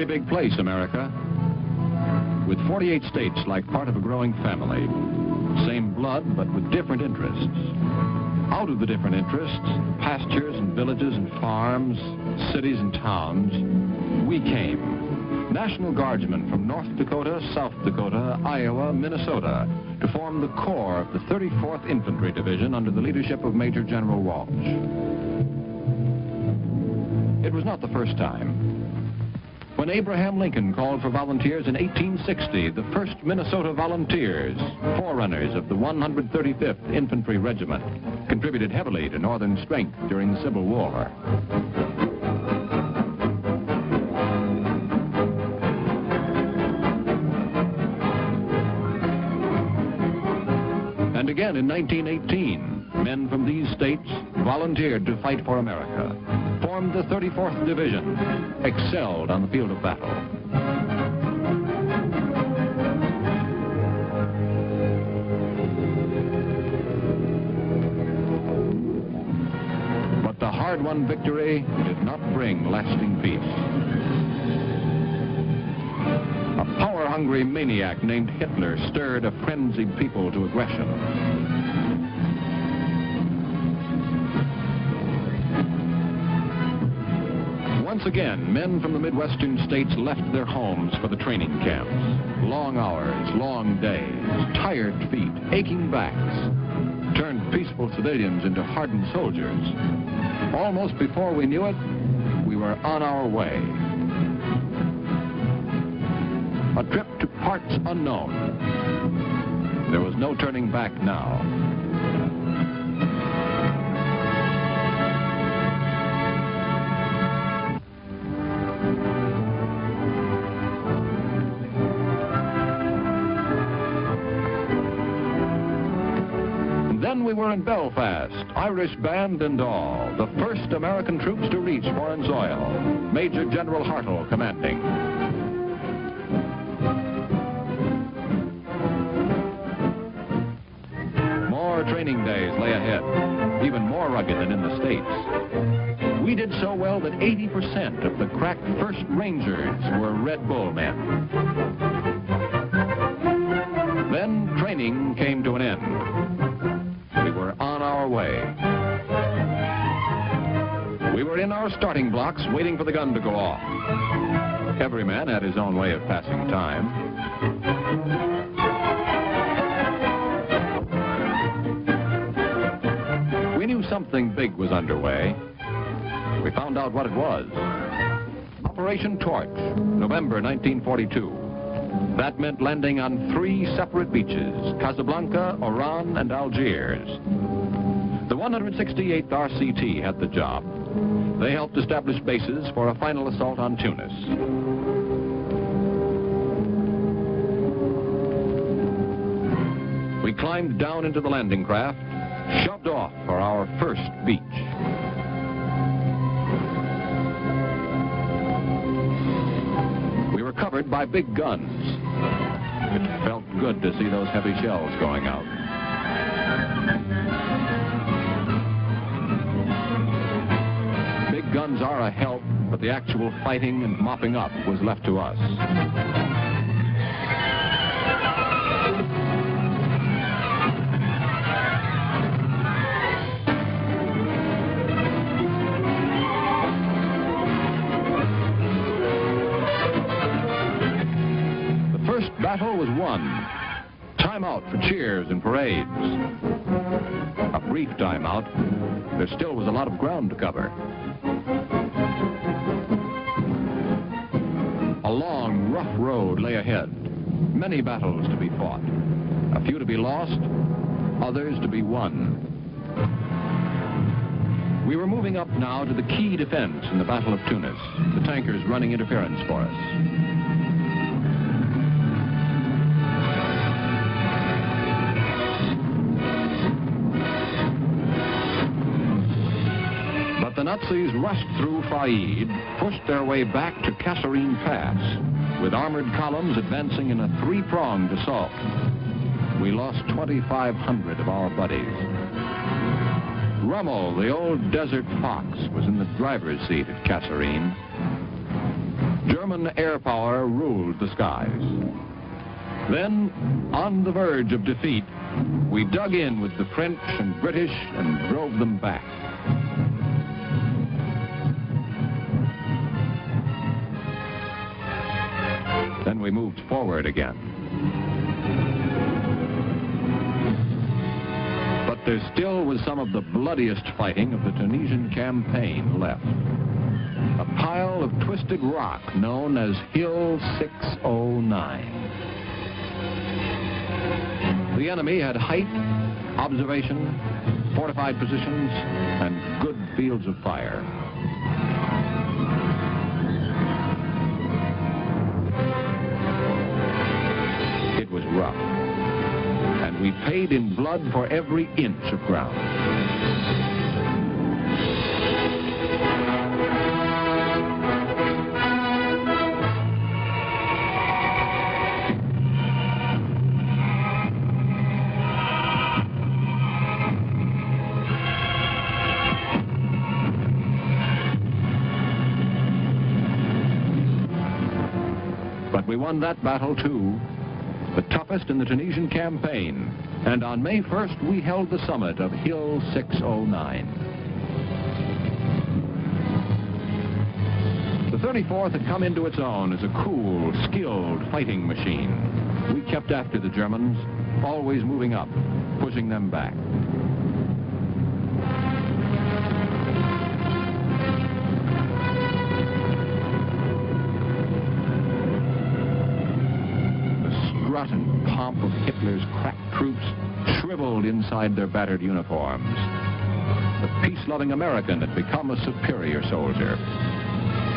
big place, America, with 48 states like part of a growing family. Same blood, but with different interests. Out of the different interests, pastures and villages and farms, cities and towns, we came. National Guardsmen from North Dakota, South Dakota, Iowa, Minnesota, to form the core of the 34th Infantry Division under the leadership of Major General Walsh. It was not the first time. When Abraham Lincoln called for volunteers in 1860, the 1st Minnesota Volunteers, forerunners of the 135th Infantry Regiment, contributed heavily to Northern strength during the Civil War. And again in 1918, men from these states volunteered to fight for America, formed the 34th Division, excelled on the field of battle. But the hard-won victory did not bring lasting peace. A power-hungry maniac named Hitler stirred a frenzied people to aggression. Once again, men from the Midwestern states left their homes for the training camps. Long hours, long days, tired feet, aching backs, turned peaceful civilians into hardened soldiers. Almost before we knew it, we were on our way. A trip to parts unknown. There was no turning back now. Then we were in Belfast, Irish band and all, the first American troops to reach foreign soil. Major General Hartle commanding. More training days lay ahead, even more rugged than in the States. We did so well that 80% of the crack 1st Rangers were Red Bull men. Then training came to an end. We were on our way. We were in our starting blocks waiting for the gun to go off. Every man had his own way of passing time. We knew something big was underway. We found out what it was. Operation Torch, November 1942. That meant landing on 3 separate beaches, Casablanca, Oran, and Algiers. The 168th RCT had the job. They helped establish bases for a final assault on Tunis. We climbed down into the landing craft, shoved off for our first beach. We were covered by big guns. It felt good to see those heavy shells going out. Big guns are a help, but the actual fighting and mopping up was left to us. Battle was won. Time out for cheers and parades. A brief time out. There still was a lot of ground to cover. A long, rough road lay ahead. Many battles to be fought. A few to be lost, others to be won. We were moving up now to the key defense in the Battle of Tunis, the tankers running interference for us. The Nazis rushed through Faid, pushed their way back to Kasserine Pass, with armored columns advancing in a 3-pronged assault. We lost 2,500 of our buddies. Rummel, the old desert fox, was in the driver's seat at Kasserine. German air power ruled the skies. Then, on the verge of defeat, we dug in with the French and British and drove them back. Then we moved forward again. But there still was some of the bloodiest fighting of the Tunisian campaign left. A pile of twisted rock known as Hill 609. The enemy had height, observation, fortified positions, and good fields of fire. It was rough, and we paid in blood for every inch of ground. We won that battle, too, the toughest in the Tunisian campaign. And on May 1st, we held the summit of Hill 609. The 34th had come into its own as a cool, skilled fighting machine. We kept after the Germans, always moving up, pushing them back. And pomp of Hitler's crack troops shriveled inside their battered uniforms. The peace-loving American had become a superior soldier.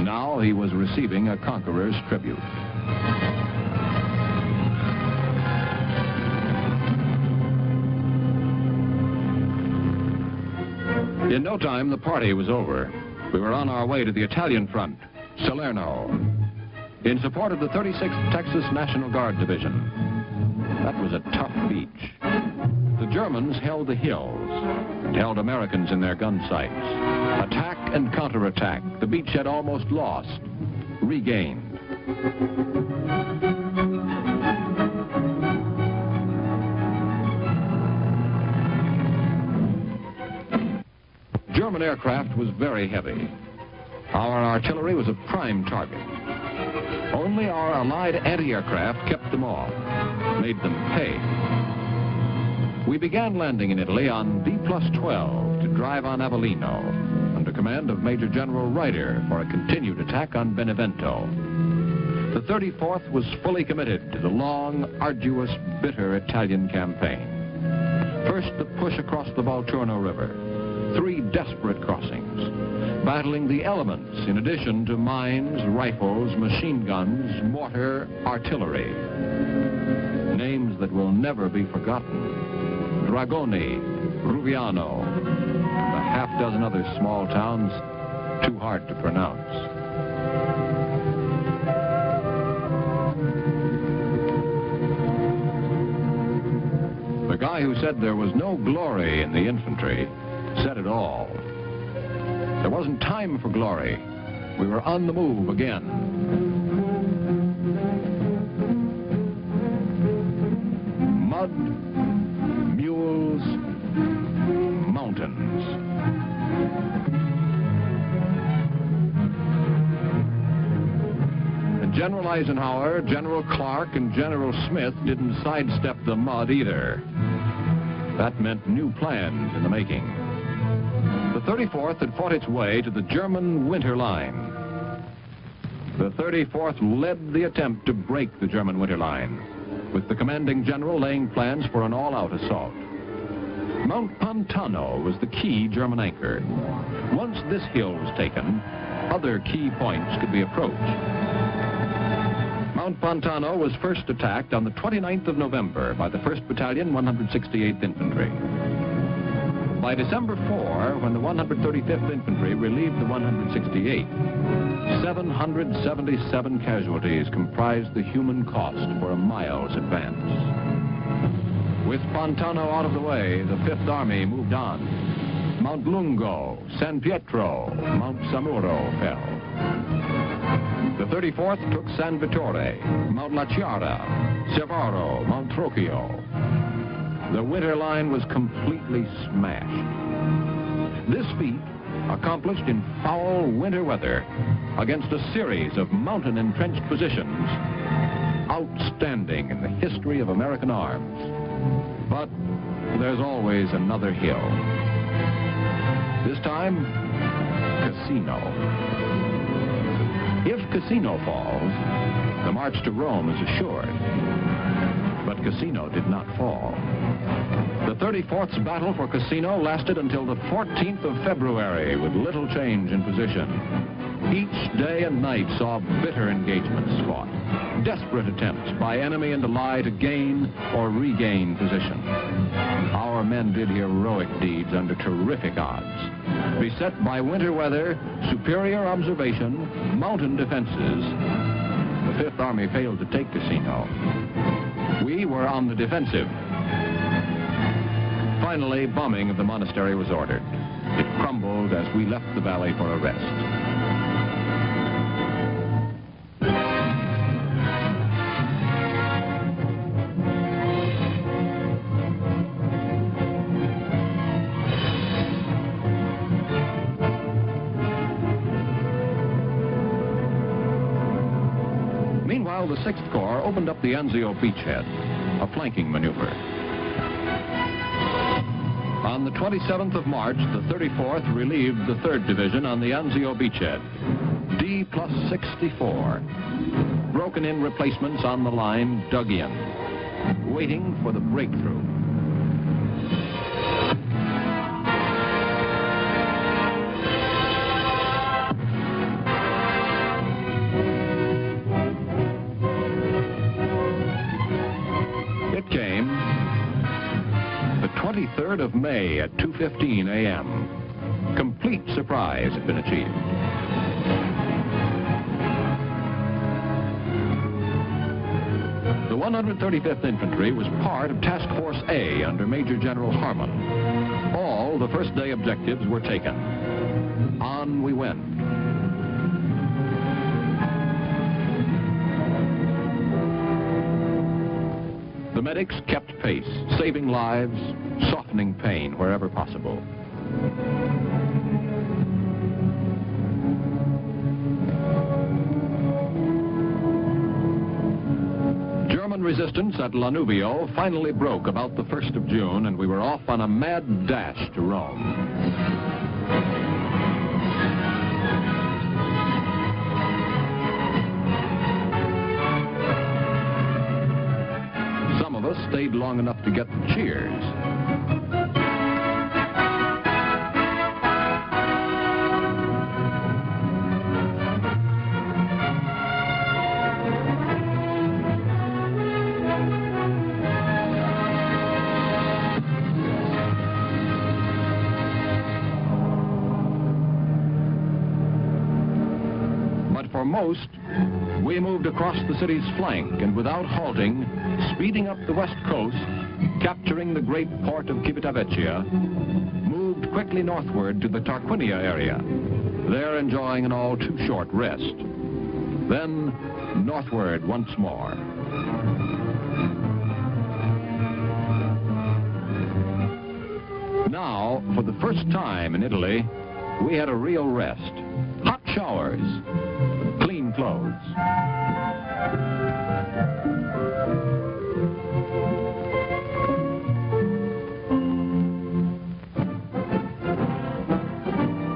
Now he was receiving a conqueror's tribute. In no time, the party was over. We were on our way to the Italian front, Salerno, in support of the 36th Texas National Guard Division. That was a tough beach. The Germans held the hills and held Americans in their gun sights. Attack and counterattack, the beach had almost lost, regained. German aircraft was very heavy. Our artillery was a prime target. Only our Allied anti-aircraft kept them off, made them pay. We began landing in Italy on D+12 to drive on Avellino, under command of Major General Ryder for a continued attack on Benevento. The 34th was fully committed to the long, arduous, bitter Italian campaign. First, the push across the Volturno River, 3 desperate crossings, battling the elements in addition to mines, rifles, machine guns, mortar, artillery. Names that will never be forgotten. Dragoni, Ruviano, and a half-dozen other small towns too hard to pronounce. The guy who said there was no glory in the infantry said it all. There wasn't time for glory. We were on the move again. Mud, mules, mountains. And General Eisenhower, General Clark, and General Smith didn't sidestep the mud either. That meant new plans in the making. The 34th had fought its way to the German winter line. The 34th led the attempt to break the German winter line, with the commanding general laying plans for an all-out assault. Mount Pantano was the key German anchor. Once this hill was taken, other key points could be approached. Mount Pantano was first attacked on the 29th of November by the 1st Battalion, 168th Infantry. By December 4, when the 135th Infantry relieved the 168th, 777 casualties comprised the human cost for a mile's advance. With Pantano out of the way, the 5th Army moved on. Mount Lungo, San Pietro, Mount Samuro fell. The 34th took San Vittore, Mount La Chiara, Cervaro, Mount Trocchio. The winter line was completely smashed. This feat, accomplished in foul winter weather against a series of mountain entrenched positions, outstanding in the history of American arms. But there's always another hill. This time, Cassino. If Cassino falls, the march to Rome is assured. But Cassino did not fall. The 34th's battle for Cassino lasted until the 14th of February with little change in position. Each day and night saw bitter engagements fought, desperate attempts by enemy and ally to gain or regain position. Our men did heroic deeds under terrific odds. Beset by winter weather, superior observation, mountain defenses, the Fifth Army failed to take Cassino. We were on the defensive. Finally, bombing of the monastery was ordered. It crumbled as we left the valley for a rest. Meanwhile, the 6th Corps opened up the Anzio beachhead, a flanking maneuver. On the 27th of March, the 34th relieved the 3rd Division on the Anzio beachhead, D+64. Broken-in replacements on the line dug in, waiting for the breakthrough. It came the 23rd of May at 2:15 a.m. Complete surprise had been achieved. The 135th Infantry was part of Task Force A under Major General Harmon. All the first day objectives were taken. On we went. The medics kept pace, saving lives, softening pain wherever possible. German resistance at Lanuvio finally broke about the 1st of June, and we were off on a mad dash to Rome. Some of us stayed long enough to get the cheers. For most, we moved across the city's flank and without halting, speeding up the west coast, capturing the great port of Civitavecchia, moved quickly northward to the Tarquinia area, there enjoying an all too short rest. Then northward once more. Now, for the first time in Italy, we had a real rest. Hot showers, clean clothes.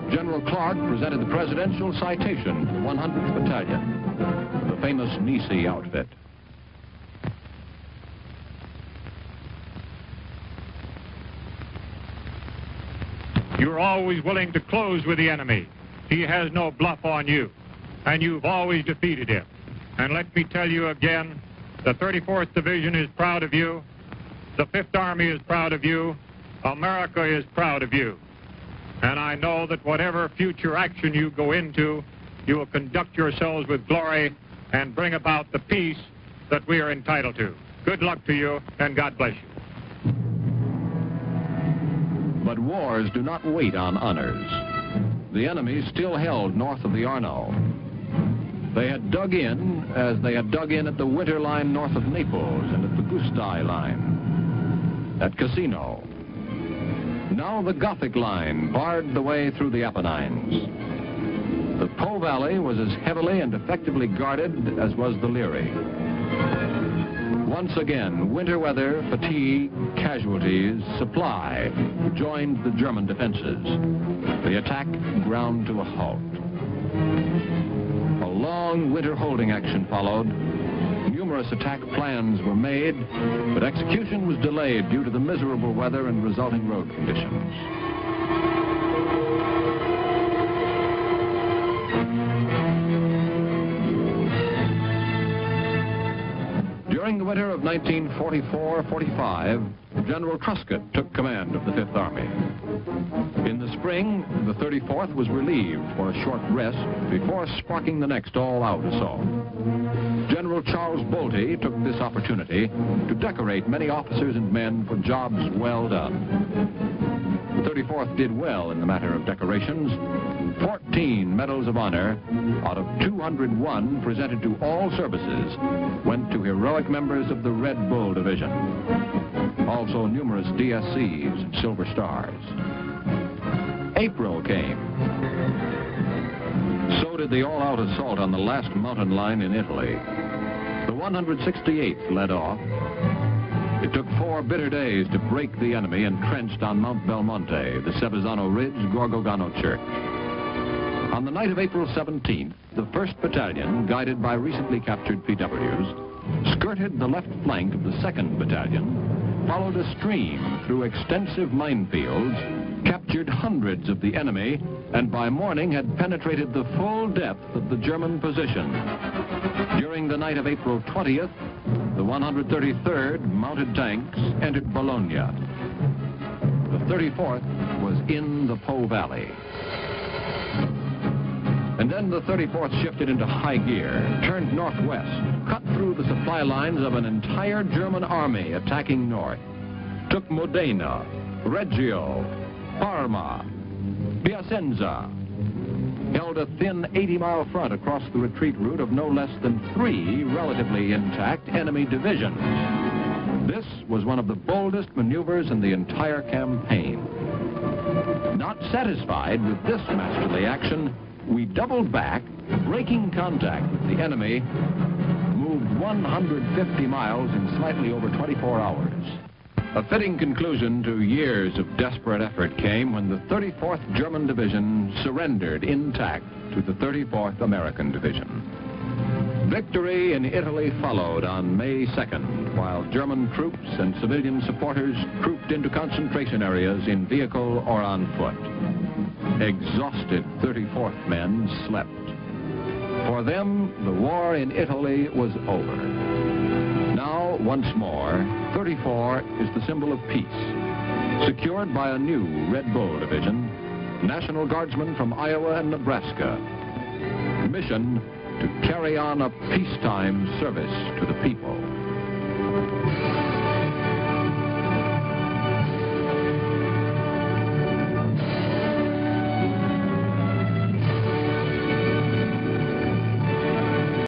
General Clark presented the presidential citation to the 100th Battalion, the famous Nisi outfit. You're always willing to close with the enemy. He has no bluff on you, and you've always defeated him. And let me tell you again, the 34th Division is proud of you, the 5th Army is proud of you, America is proud of you. And I know that whatever future action you go into, you will conduct yourselves with glory and bring about the peace that we are entitled to. Good luck to you, and God bless you. But wars do not wait on honors. The enemy still held north of the Arno. They had dug in as they had dug in at the Winter Line north of Naples and at the Gusti Line, at Cassino. Now the Gothic Line barred the way through the Apennines. The Po Valley was as heavily and effectively guarded as was the Liri. Once again, winter weather, fatigue, casualties, supply joined the German defenses. The attack ground to a halt. A long winter holding action followed. Numerous attack plans were made, but execution was delayed due to the miserable weather and resulting road conditions. During the winter of 1944-45, General Truscott took command of the Fifth Army. In the spring, the 34th was relieved for a short rest before sparking the next all-out assault. General Charles Bolte took this opportunity to decorate many officers and men for jobs well done. The 34th did well in the matter of decorations. 14 Medals of Honor out of 201 presented to all services went to heroic members of the Red Bull Division. Also numerous DSCs and Silver Stars. April came. So did the all-out assault on the last mountain line in Italy. The 168th led off. It took 4 bitter days to break the enemy entrenched on Mount Belmonte, the Sevezzano Ridge, Gorgogano Church. On the night of April 17th, the 1st Battalion, guided by recently captured PWs, skirted the left flank of the 2nd Battalion, followed a stream through extensive minefields, captured hundreds of the enemy, and by morning had penetrated the full depth of the German position. During the night of April 20th, the 133rd Mounted Tanks entered Bologna. The 34th was in the Po Valley. And then the 34th shifted into high gear, turned northwest, cut through the supply lines of an entire German army attacking north, took Modena, Reggio, Parma, Piacenza, held a thin 80-mile front across the retreat route of no less than 3 relatively intact enemy divisions. This was one of the boldest maneuvers in the entire campaign. Not satisfied with this masterly action, we doubled back, breaking contact with the enemy, moved 150 miles in slightly over 24 hours. A fitting conclusion to years of desperate effort came when the 34th German Division surrendered intact to the 34th American Division. Victory in Italy followed on May 2nd, while German troops and civilian supporters trooped into concentration areas in vehicle or on foot. Exhausted 34th men slept. For them, the war in Italy was over. Now, once more, 34 is the symbol of peace. Secured by a new Red Bull Division, National Guardsmen from Iowa and Nebraska. Mission to carry on a peacetime service to the people.